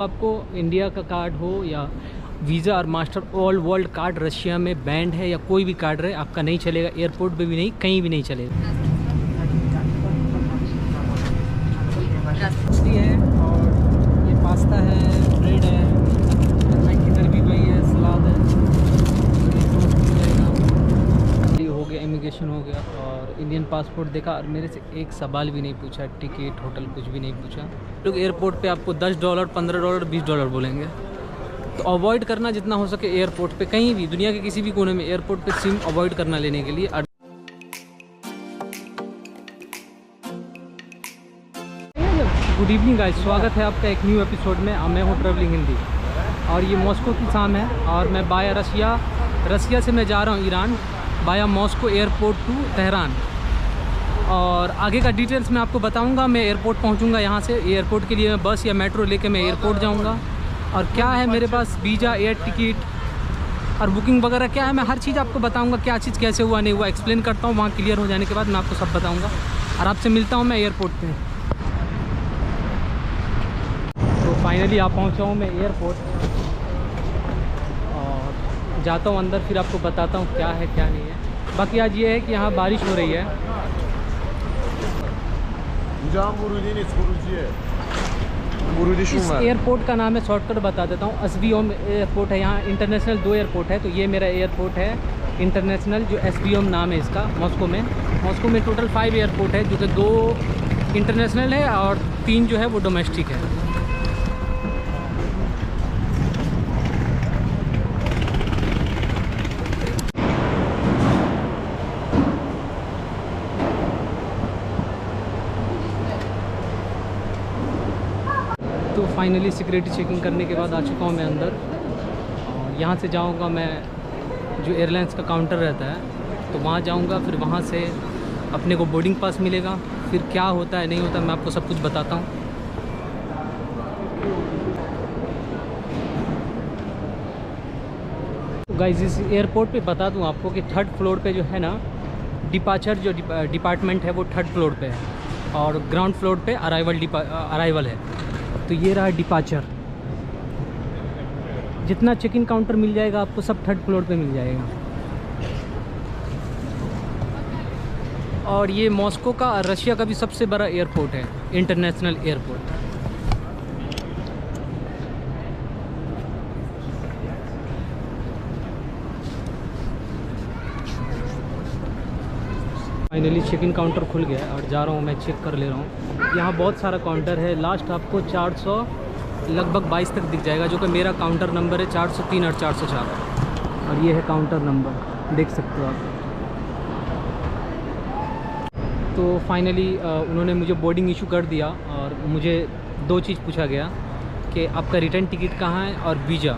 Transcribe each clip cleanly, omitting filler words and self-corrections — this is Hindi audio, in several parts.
आपको इंडिया का कार्ड हो या वीज़ा और master all world card Russia में बैंड है या कोई भी कार्ड रहे आपका नहीं चलेगा, एयरपोर्ट पे भी नहीं, कहीं भी नहीं चलेगा। मछली है और ये पास्ता है, ब्रेड है, इधर भी वही है, सलाद है, ये हो गया, इमिग्रेशन हो गया और इंडियन पासपोर्ट देखा और मेरे से एक सवाल भी नहीं पूछा, टिकट होटल कुछ भी नहीं पूछा। लोग एयरपोर्ट पे आपको $10, $15, $20 बोलेंगे, तो अवॉइड करना जितना हो सके एयरपोर्ट पे, कहीं भी दुनिया के किसी भी कोने में एयरपोर्ट पे सिम अवॉइड करना लेने के लिए। गुड इवनिंग गाइस, स्वागत है आपका एक न्यू एपिसोड में। मैं हूँ ट्रैवलिंग हिंदी और ये मॉस्को की शाम है और मैं बाया रसिया से मैं जा रहा हूँ ईरान, बाया मॉस्को एयरपोर्ट टू तेहरान। और आगे का डिटेल्स मैं आपको बताऊंगा। मैं एयरपोर्ट पहुंचूंगा, यहाँ से एयरपोर्ट के लिए मैं बस या मेट्रो लेके मैं एयरपोर्ट जाऊंगा और क्या है मेरे पास वीज़ा, एयर टिकट और बुकिंग वगैरह क्या है, मैं हर चीज़ आपको बताऊंगा। क्या चीज़ कैसे हुआ नहीं हुआ एक्सप्लेन करता हूँ, वहाँ क्लियर हो जाने के बाद मैं आपको सब बताऊँगा और आपसे मिलता हूँ मैं एयरपोर्ट पर। तो फाइनली आप पहुँचा हूँ मैं एयरपोर्ट और जाता हूँ अंदर, फिर आपको बताता हूँ क्या है क्या नहीं है। बाकी आज ये है कि यहाँ बारिश हो रही है। इस एयरपोर्ट का नाम है, शॉर्टकट बता देता हूँ, एसबीओम एयरपोर्ट है। यहाँ इंटरनेशनल 2 एयरपोर्ट है, तो ये मेरा एयरपोर्ट है इंटरनेशनल, जो एसबीओम नाम है इसका। मॉस्को में टोटल 5 एयरपोर्ट है, जो कि 2 इंटरनेशनल है और 3 जो है वो डोमेस्टिक है। तो फाइनली सिक्योरिटी चेकिंग करने के बाद आ चुका हूँ मैं अंदर और यहाँ से जाऊँगा मैं, जो एयरलाइंस का काउंटर रहता है तो वहाँ जाऊँगा, फिर वहाँ से अपने को बोर्डिंग पास मिलेगा, फिर क्या होता है नहीं होता मैं आपको सब कुछ बताता हूँ। तो गाइस इस एयरपोर्ट पे बता दूँ आपको कि 3rd फ्लोर पे जो है ना डिपार्चर, जो डिपार्टमेंट है वो 3rd फ्लोर पे है और ग्राउंड फ्लोर पे अराइवल है। तो ये रहा डिपार्चर। जितना चेक इन काउंटर मिल जाएगा आपको सब 3rd फ्लोर पे मिल जाएगा। और ये मॉस्को का और रशिया का भी सबसे बड़ा एयरपोर्ट है, international airport. Finally check in counter खुल गया है और जा रहा हूँ मैं, चेक कर ले रहा हूँ। यहाँ बहुत सारा काउंटर है, लास्ट आपको 400 लगभग 22 तक दिख जाएगा, जो कि मेरा काउंटर नंबर है 403 और 404 और ये है काउंटर नंबर, देख सकते हो आप। तो फाइनली उन्होंने मुझे बोर्डिंग इशू कर दिया और मुझे 2 चीज़ पूछा गया कि आपका रिटर्न टिकट कहाँ है और वीज़ा,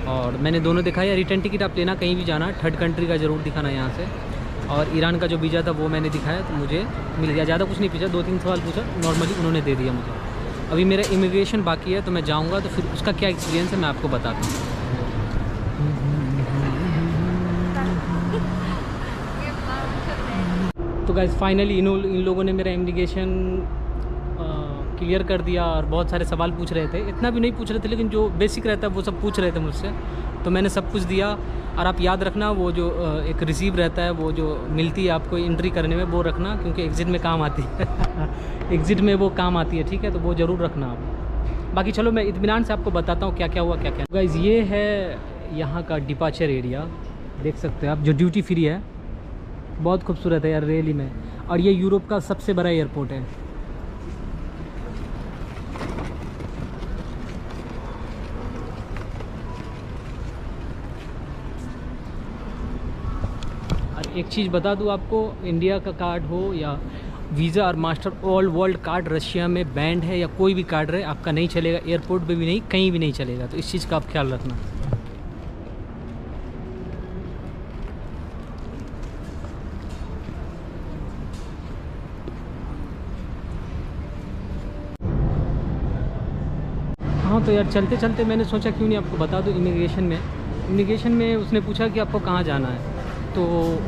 और मैंने दोनों दिखाया। रिटर्न टिकट आप लेना कहीं भी जाना, 3rd कंट्री का ज़रूर दिखाना यहाँ से, और ईरान का जो वीज़ा था वो मैंने दिखाया तो मुझे मिल गया। ज़्यादा कुछ नहीं पूछा, 2-3 सवाल पूछा, नॉर्मली उन्होंने दे दिया मुझे। अभी मेरा इमिग्रेशन बाकी है तो मैं जाऊंगा, तो फिर उसका क्या एक्सपीरियंस है मैं आपको बताता हूँ। तो गाइस फाइनली इन लोगों ने मेरा इमिग्रेशन क्लियर कर दिया और बहुत सारे सवाल पूछ रहे थे, इतना भी नहीं पूछ रहे थे लेकिन जो बेसिक रहता है वो सब पूछ रहे थे मुझसे, तो मैंने सब कुछ दिया। और आप याद रखना वो जो एक रिसीव रहता है, वो जो मिलती है आपको एंट्री करने में, वो रखना, क्योंकि एग्ज़िट में काम आती है एग्ज़िट में वो काम आती है, ठीक है, तो वो ज़रूर रखना आप। बाकी चलो मैं इत्मीनान से आपको बताता हूँ क्या क्या हुआ क्या क्या। गाइस ये है यहाँ का डिपार्चर एरिया, देख सकते हैं आप, जो ड्यूटी फ्री है, बहुत खूबसूरत है यार रियली में। और ये यूरोप का सबसे बड़ा एयरपोर्ट है। एक चीज़ बता दूं आपको, इंडिया का कार्ड हो या वीज़ा और master all world card Russia में बैंड है या कोई भी कार्ड रहे आपका नहीं चलेगा, एयरपोर्ट पे भी नहीं, कहीं भी नहीं चलेगा, तो इस चीज़ का आप ख्याल रखना। हाँ तो यार चलते चलते मैंने सोचा क्यों नहीं आपको बता दूं। इमिग्रेशन में उसने पूछा कि आपको कहाँ जाना है, तो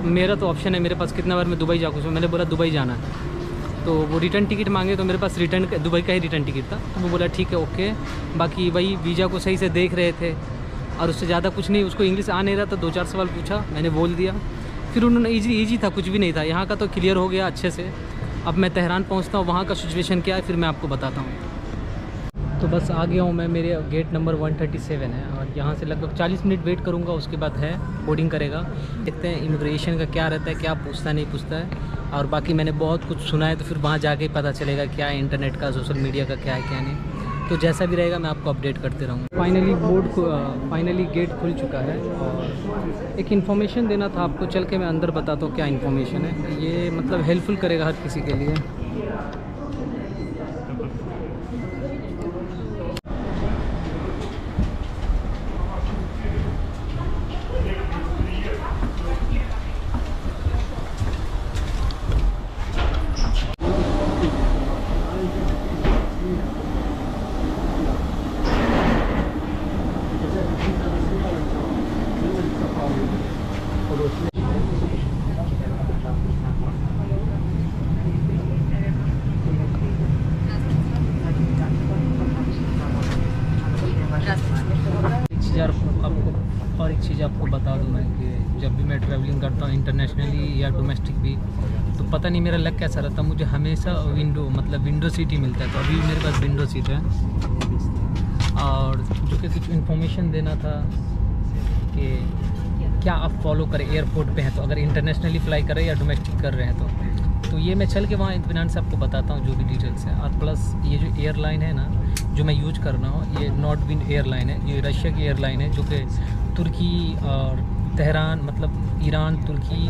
मेरा तो ऑप्शन है मेरे पास, कितना बार मैं दुबई जा चुका हूँ, मैंने बोला दुबई जाना है। तो वो रिटर्न टिकट मांगे तो मेरे पास दुबई का ही रिटर्न टिकट था। तो वो बोला ठीक है ओके। बाकी वही वीज़ा को सही से देख रहे थे और उससे ज़्यादा कुछ नहीं। उसको इंग्लिश आ नहीं रहा था, 2-4 सवाल पूछा, मैंने बोल दिया। फिर उन्होंने ईजी था, कुछ भी नहीं था। यहाँ का तो क्लियर हो गया अच्छे से। अब मैं तेहरान पहुँचता हूँ, वहाँ का सिचुएशन क्या है फिर मैं आपको बताता हूँ। तो बस आ गया हूँ मैं, मेरे गेट नंबर 137 है और यहाँ से लगभग 40 मिनट वेट करूँगा, उसके बाद है बोर्डिंग करेगा। देखते हैं इमिग्रेशन का क्या रहता है, क्या पूछता नहीं पूछता है। और बाकी मैंने बहुत कुछ सुना है, तो फिर वहाँ जाके पता चलेगा क्या है इंटरनेट का, सोशल मीडिया का क्या है क्या नहीं। तो जैसा भी रहेगा मैं आपको अपडेट करते रहूँगा। फाइनली गेट खुल चुका है और एक इन्फॉर्मेशन देना था आपको, चल के मैं अंदर बताता हूँ क्या इन्फॉर्मेशन है। ये मतलब हेल्पफुल करेगा हर किसी के लिए। एक चीज़ आपको बता दूं मैं कि जब भी मैं ट्रैवलिंग करता हूँ इंटरनेशनली या डोमेस्टिक भी, तो पता नहीं मेरा लक कैसा रहता, मुझे हमेशा विंडो सीट ही मिलता है। तो अभी मेरे पास विंडो सीट है। और जो कि कुछ इन्फॉर्मेशन देना था कि क्या आप फॉलो करें एयरपोर्ट पे हैं तो, अगर इंटरनेशनली फ़्लाई कर रहे हैं या डोमेस्टिक कर रहे हैं तो ये मैं चल के वहाँ इत्मीनान से आपको बताता हूँ जो भी डिटेल्स है। और प्लस ये जो एयरलाइन है ना जो मैं यूज कर रहा हूँ, ये नॉर्थविंड एयरलाइन है। ये रशिया की एयरलाइन है जो कि तुर्की और तेहरान मतलब ईरान, तुर्की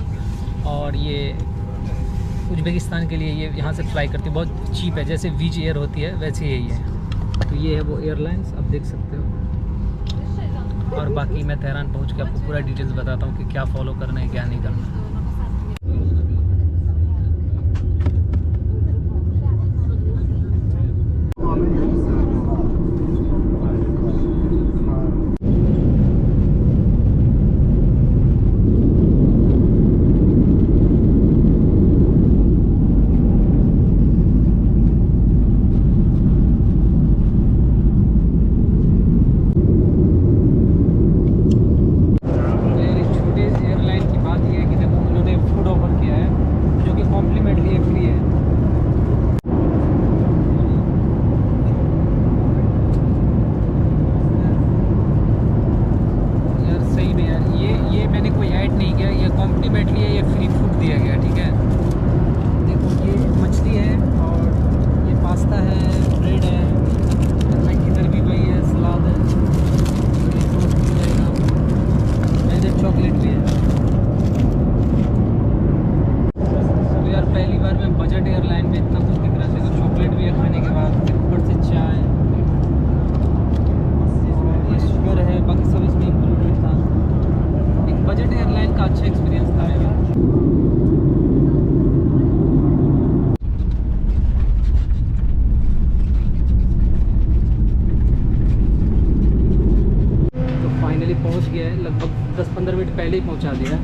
और ये उज़्बेकिस्तान के लिए ये यहाँ से फ़्लाई करती है। बहुत चीप है, जैसे वीज एयर होती है वैसे यही है। तो ये है वो एयरलाइंस, आप देख सकते हो। और बाकी मैं तेहरान पहुँच के आपको पूरा डिटेल्स बताता हूँ कि क्या फ़ॉलो करना है क्या नहीं करना है। पहुंच गया है, लगभग 10-15 मिनट पहले ही पहुंचा दिया।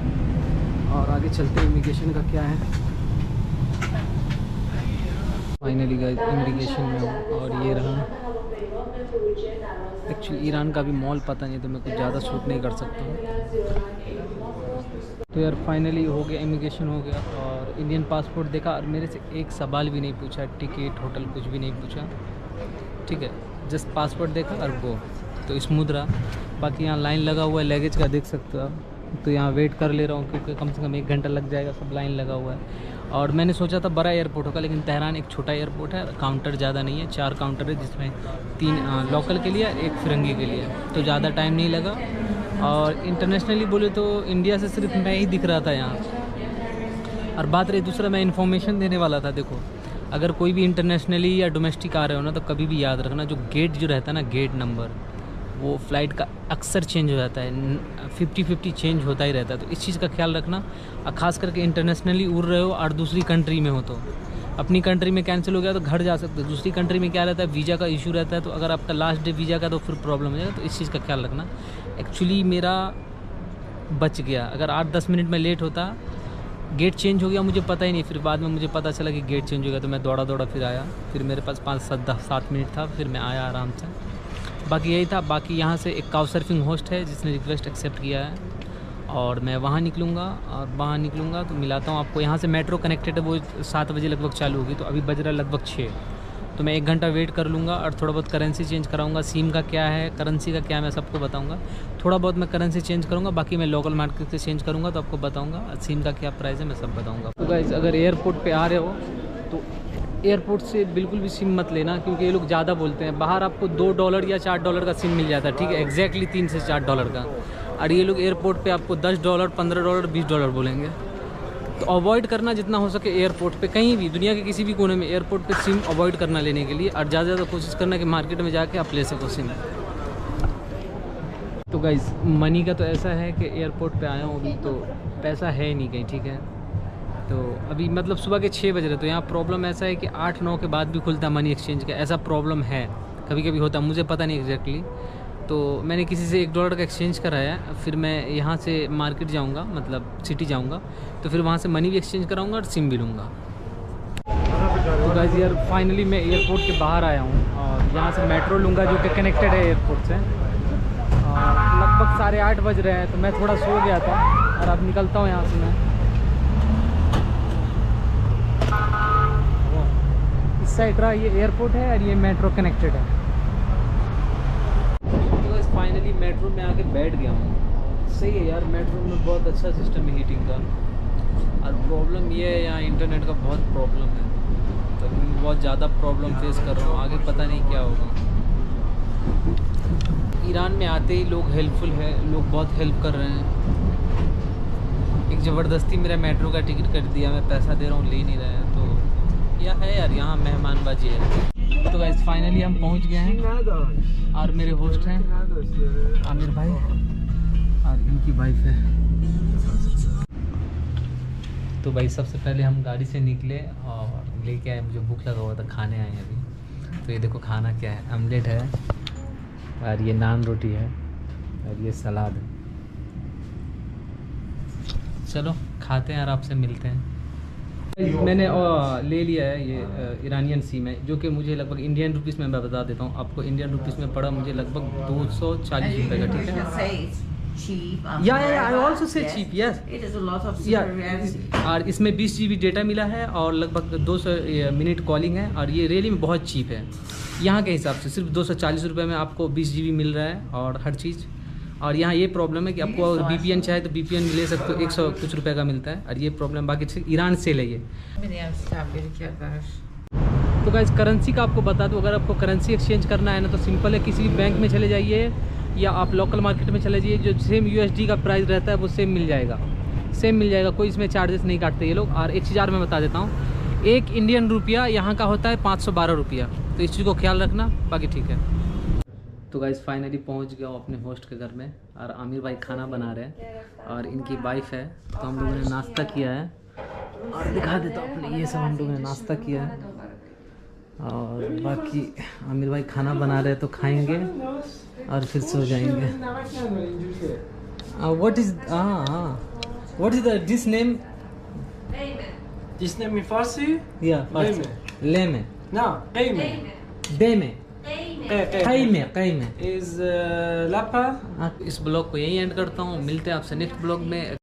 और आगे चलते हैं इमिग्रेशन का क्या है। फाइनली गाइस इमिग्रेशन में हूँ और ये रहा। एक्चुअली ईरान का भी मॉल पता नहीं तो मैं कुछ ज़्यादा शूट नहीं कर सकता हूँ। तो यार फाइनली हो गया, इमिग्रेशन हो गया और इंडियन पासपोर्ट देखा और मेरे से एक सवाल भी नहीं पूछा, टिकट होटल कुछ भी नहीं पूछा। ठीक है, जस्ट पासपोर्ट देखा और गो, तो स्मूथ रहा। बाकी यहाँ लाइन लगा हुआ है लगेज का, देख सकते हो आप। तो यहाँ वेट कर ले रहा हूँ क्योंकि कम से कम 1 घंटा लग जाएगा, सब लाइन लगा हुआ है। और मैंने सोचा था बड़ा एयरपोर्ट होगा, लेकिन तेहरान एक छोटा एयरपोर्ट है, काउंटर ज़्यादा नहीं है, 4 काउंटर है जिसमें 3 लोकल के लिए, 1 फिरंगी के लिए। तो ज़्यादा टाइम नहीं लगा। और इंटरनेशनली बोले तो इंडिया से सिर्फ मैं ही दिख रहा था यहाँ। और बात रही दूसरा, मैं इन्फॉर्मेशन देने वाला था। देखो, अगर कोई भी इंटरनेशनली या डोमेस्टिक आ रहे हो ना, तो कभी भी याद रखना जो गेट जो रहता है ना, गेट नंबर, वो फ़्लाइट का अक्सर चेंज हो जाता है, 50-50 चेंज होता ही रहता है। तो इस चीज़ का ख्याल रखना। खास करके इंटरनेशनली उड़ रहे हो और दूसरी कंट्री में हो, तो अपनी कंट्री में कैंसिल हो गया तो घर जा सकते हो। दूसरी कंट्री में क्या रहता है, वीज़ा का इशू रहता है। तो अगर आपका लास्ट डे वीज़ा का तो फिर प्रॉब्लम हो जाएगा। तो इस चीज़ का ख्याल रखना। एक्चुअली मेरा बच गया, अगर 8-10 मिनट में लेट होता गेट चेंज हो गया, मुझे पता ही नहीं। फिर बाद में मुझे पता चला कि गेट चेंज हो गया, तो मैं दौड़ा फिर आया। फिर मेरे पास 5-7 मिनट था, फिर मैं आया आराम से। बाकी यही था। बाकी यहाँ से एक काउ सर्फिंग होस्ट है जिसने रिक्वेस्ट एक्सेप्ट किया है, और मैं वहाँ निकलूँगा। और वहाँ निकलूँगा तो मिलाता हूँ आपको। यहाँ से मेट्रो कनेक्टेड है, वो 7 बजे लगभग चालू होगी, तो अभी बज रहा है लगभग 6। तो मैं 1 घंटा वेट कर लूँगा और थोड़ा बहुत करेंसी चेंज कराऊँगा। सिम का क्या है, करेंसी का क्या है, मैं सबको बताऊँगा। थोड़ा बहुत मैं करेंसी चेंज करूँगा, बाकी मैं लोकल मार्केट से चेंज करूँगा तो आपको बताऊँगा। सिम का क्या प्राइस है मैं सब बताऊँगा। तो गाइस, अगर एयरपोर्ट पे आ रहे हो तो एयरपोर्ट से बिल्कुल भी सिम मत लेना, क्योंकि ये लोग ज़्यादा बोलते हैं। बाहर आपको $2 या $4 का सिम मिल जाता है, ठीक है, एग्जैक्टली $3 से $4 का। और ये लोग एयरपोर्ट पे आपको $10, $15, $20 बोलेंगे। तो अवॉइड करना जितना हो सके एयरपोर्ट पे, कहीं भी दुनिया के किसी भी कोने में एयरपोर्ट पे सिम अवॉइड करना लेने के लिए। और ज़्यादा से ज़्यादा कोशिश करना कि मार्केट में जाके आप ले सको सिम। तो गाइस, मनी का तो ऐसा है कि एयरपोर्ट पे आया हूँ अभी, तो पैसा है ही नहीं कहीं, ठीक है। तो अभी मतलब सुबह के 6 बज रहे, तो यहाँ प्रॉब्लम ऐसा है कि 8-9 के बाद भी खुलता है मनी एक्सचेंज का, ऐसा प्रॉब्लम है। कभी कभी होता है, मुझे पता नहीं एग्जैक्टली। तो मैंने किसी से $1 का एक्सचेंज कराया, फिर मैं यहाँ से मार्केट जाऊँगा, मतलब सिटी जाऊँगा, तो फिर वहाँ से मनी भी एक्सचेंज कराऊँगा और सिम भी लूँगा। तो गाइस यार, फाइनली मैं एयरपोर्ट के बाहर आया हूँ, और यहाँ से मेट्रो लूँगा जो कि कनेक्टेड है एयरपोर्ट से। लगभग 8:30 बज रहे हैं, तो मैं थोड़ा सो गया था और अब निकलता हूँ यहाँ से मैं। इस साइड रहा, ये एयरपोर्ट है और ये मेट्रो कनेक्टेड है। तो फाइनली मेट्रो में आके बैठ गया हूँ। सही है यार, मेट्रो में बहुत अच्छा सिस्टम है हीटिंग का। और प्रॉब्लम ये है, यहाँ इंटरनेट का बहुत प्रॉब्लम है, तो बहुत ज़्यादा प्रॉब्लम फेस कर रहा हूँ। आगे पता नहीं क्या होगा। ईरान में आते ही लोग हेल्पफुल है, लोग बहुत हेल्प कर रहे हैं। एक ज़बरदस्ती मेरा मेट्रो का टिकट कर दिया, मैं पैसा दे रहा हूँ, ले नहीं रहा है। तो यह है यार, यहाँ मेहमानबाजी है। तो गाइस, फाइनली हम पहुँच गए हैं, और मेरे होस्ट हैं आमिर भाई और इनकी वाइफ है। तो भाई, सबसे पहले हम गाड़ी से निकले और लेके आए, मुझे भूख लगा हुआ था, खाने आए अभी। तो ये देखो खाना क्या है, ऑमलेट है, और ये नान रोटी है, और ये सलाद है। चलो खाते हैं और आपसे मिलते हैं। मैंने ले लिया है ये ईरानियन सिम है, जो कि मुझे लगभग इंडियन रुपीस में, मैं बता देता हूँ आपको, इंडियन रुपीस में पड़ा मुझे लगभग 240 रुपये का, ठीक है। I also say cheap, yes. और इसमें 20 GB डेटा मिला है और लगभग 200 मिनट कॉलिंग है, और ये रियली में बहुत चीप है। यहाँ के हिसाब से सिर्फ 240 रुपये में आपको 20 GB मिल रहा है और हर चीज़। और यहाँ ये प्रॉब्लम है कि आपको अगर VPN चाहे तो VPN ले सकते हो, 100 कुछ रुपये का मिलता है। और ये प्रॉब्लम, बाकी ईरान से है ये। तो गाइस, करेंसी का आपको बता दूँ, अगर आपको करेंसी एक्सचेंज करना है ना, तो सिंपल है, किसी भी बैंक में चले जाइए या आप लोकल मार्केट में चले जाइए, जो सेम USD का प्राइस रहता है वो सेम मिल जाएगा, कोई इसमें चार्जेस नहीं काटते ये लोग। और एक चीज़ और मैं बता देता हूँ, 1 इंडियन रुपया यहाँ का होता है 512 रुपया, तो इस चीज़ को ख्याल रखना, बाकी ठीक है। तो गाइस, फाइनली पहुँच गया हूँ अपने होस्ट के घर में, और आमिर भाई खाना बना रहे हैं और इनकी वाइफ है। तो हम लोगों ने नाश्ता किया है, और दिखा देता हूँ अपने, ये सब हम लोगों ने नाश्ता किया है। और बाकी आमिर भाई खाना बना रहे हैं, तो खाएंगे और फिर सो जाएंगे। What is the dish name? This name in Farsi? या लेमे No, Qeyme. बेमे Is lapa. इस ब्लॉग को यही एंड करता हूँ, मिलते हैं आपसे नेक्स्ट ब्लॉग में।